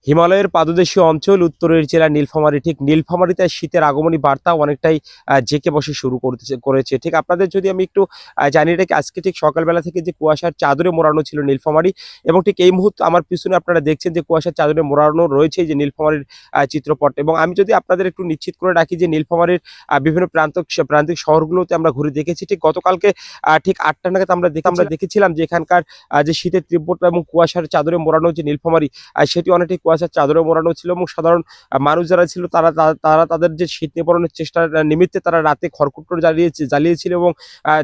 হিমালয়ের পাদদেশীয় অঞ্চল উত্তরের জেলা নীলফামারী। ঠিক নীলফামারীতে শীতের আগমনী বার্তা অনেকটাই জেঁকে বসে শুরু করেছে। ঠিক আপনাদের যদি আমি একটু জানিয়ে রাখি, আজকে ঠিক সকালবেলা থেকে যে কুয়াশার চাদরে মোড়ানো ছিল নীলফামারী, এবং ঠিক এই মুহূর্তে আমার পিছনে আপনারা দেখছেন যে কুয়াশার চাদরে মোড়ানো রয়েছে এই যে নীলফামারীর চিত্রপট। এবং আমি যদি আপনাদের একটু নিশ্চিত করে রাখি যে নীলফামারীর বিভিন্ন প্রান্তিক শহরগুলোতে আমরা ঘুরে দেখেছি। ঠিক গতকালকে ঠিক 8টা নাগাদ আমরা দেখেছিলাম যে এখানকার যে শীতের তীব্রতা এবং কুয়াশার চাদরে মোড়ানো যে নীলফামারী, সেটি অনেকটাই কুয়াশার চাদরে মোড়ানো ছিল। এবং সাধারণ মানুষ যারা ছিল তারা তারা তাদের যে শীত নিবারণের চেষ্টার নিমিত্তে তারা রাতে খড়কুটো জ্বালিয়েছিল, এবং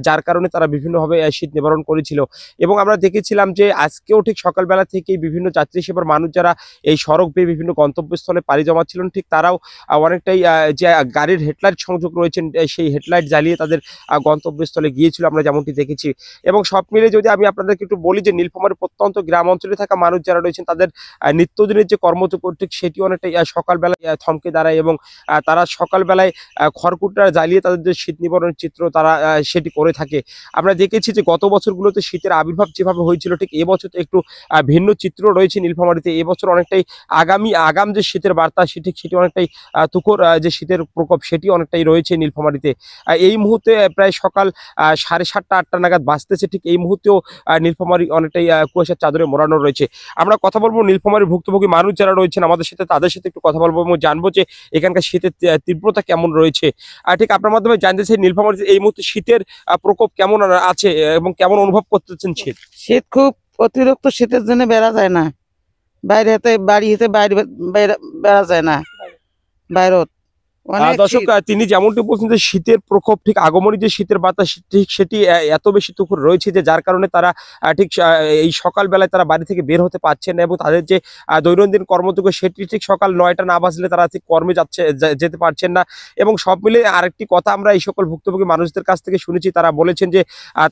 যার কারণে তারা বিভিন্নভাবে শীত নিবারণ করেছিল। এবং আমরা দেখেছিলাম যে আজকেও ঠিক সকালবেলা থেকেই বিভিন্ন যাত্রী সেবার মানুষ যারা এই সড়ক বেয়ে বিভিন্ন গন্তব্যস্থলে পাড়ি জমাচ্ছিলেন, ঠিক তারাও অনেকটাই যে গাড়ির হেডলাইট সংযোগ রয়েছেন সেই হেডলাইট জ্বালিয়ে তাদের গন্তব্যস্থলে গিয়েছিল, আমরা যেমনটি দেখেছি। এবং সব মিলে যদি আমি আপনাদেরকে একটু বলি যে নীলফামারীর প্রত্যন্ত গ্রাম অঞ্চলে থাকা মানুষ যারা রয়েছেন তাদের নিত্যদিনের যে কর্মচক্র সেটি অনেকটাই সকালবেলায় থমকে দাঁড়ায়, এবং তারা সকালবেলায় খড়কুটা জ্বালিয়ে তাদের যে শীত নিবারণের চিত্র তারা সেটি করে থাকে। আমরা দেখেছি যে গত বছরগুলোতে শীতের আবির্ভাব যেভাবে হয়েছিল, ঠিক এবছর একটু ভিন্ন চিত্র রয়েছে নীলফামারীতে। এবছর অনেকটাই আগাম যে শীতের বার্তা সেটি অনেকটাই তুখোর যে শীতের প্রকোপ সেটি অনেকটাই রয়েছে নীলফামারীতে। এই মুহূর্তে প্রায় সকাল 7:30 8টা নাগাদ বাজতেছে। ঠিক এই মুহূর্তেও নীলফামারী অনেকটাই কুয়াশার চাদরে মোড়ানো রয়েছে। আমরা কথা বলবো নীলফামারীর ভুক্তভোগী মানুষ যারা রয়েছেন আমাদের সাথে, তাদের সাথে একটু কথা বলবো এবং জানবো যে এখানকার শীতের তীব্রতা কেমন রয়েছে। ঠিক আপনার মাধ্যমে জানতে চাই নীলফামারীতে এই মুহূর্তে শীতের প্রকোপ কেমন আছে এবং কেমন অনুভব করতেছেন শীত? শীত খুব অতিরিক্ত শীতের জন্য বেড়া যায় না, বাড়ি হতে বাইরে বেড়া যায় না বাইরত। দর্শক, তিনি যেমনটি বলছেন যে শীতের প্রকোপ ঠিক আগমনী যে শীতের বাতাস ঠিক সেটি এত বেশি তুখর রয়েছে যে যার কারণে তারা ঠিক এই সকালবেলায় তারা বাড়ি থেকে বের হতে পারছেন না, এবং তাদের যে দৈনন্দিন কর্মযোগ্য সেটি ঠিক সকাল 9টা না বাজলে তারা ঠিক কর্মে যেতে পারছেন না। এবং সব মিলে আরেকটি কথা আমরা এই সকল ভুক্তভোগী মানুষদের কাছ থেকে শুনেছি, তারা বলেছেন যে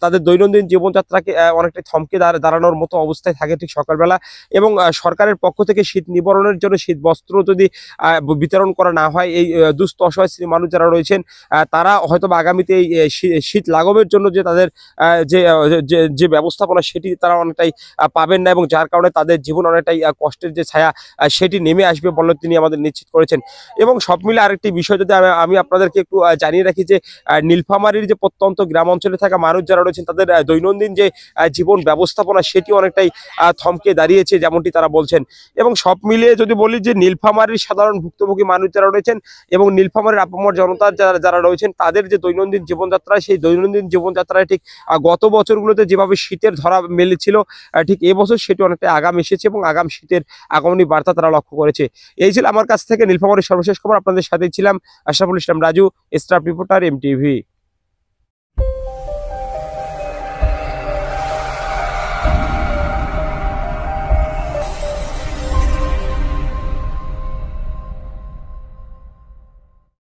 তাদের দৈনন্দিন জীবনযাত্রাকে অনেকটাই থমকে দাঁড়ানোর মতো অবস্থায় থাকে ঠিক সকালবেলা। এবং সরকারের পক্ষ থেকে শীত নিবারণের জন্য শীত বস্ত্র যদি বিতরণ করা না হয়, এই দুস্থ অসহায় শ্রেণীর মানুষ যারা রয়েছেন তারা হয়তো আগামীতে এই শীত লাঘবের জন্য যে তাদের যে ব্যবস্থাপনা সেটি তারা অনেকটাই পাবেন না, এবং যার কারণে তাদের জীবন অনেকটাই কষ্টের যে ছায়া সেটি নেমে আসবে বলে তিনি আমাদের নিশ্চিত করেছেন। এবং সব মিলে আরেকটি বিষয় যদি আমি আপনাদেরকে একটু জানিয়ে রাখি যে নীলফামারীর যে প্রত্যন্ত গ্রাম অঞ্চলে থাকা মানুষ যারা রয়েছেন তাদের দৈনন্দিন যে জীবন ব্যবস্থাপনা সেটি অনেকটাই থমকে দাঁড়িয়েছে যেমনটি তারা বলছেন। এবং সব মিলিয়ে যদি বলি যে নীলফামারীর সাধারণ ভুক্তভোগী মানুষ যারা রয়েছেন এবং নীলফামারীর আপামর জনতা যারা রয়েছেন তাদের যে দৈনন্দিন জীবনযাত্রা, সেই দৈনন্দিন জীবনযাত্রায় ঠিক গত বছরগুলোতে যেভাবে শীতের ধরা মেলেছিল, ঠিক এবছর সেটি অনেকটা আগাম এসেছে, এবং আগাম শীতের আগমনী বার্তা তারা লক্ষ্য করেছে। এই ছিল আমার কাছ থেকে নীলফামারীর সর্বশেষ খবর। আপনাদের সাথেই ছিলাম Ashraful Islam Raju, staff reporter, MTV।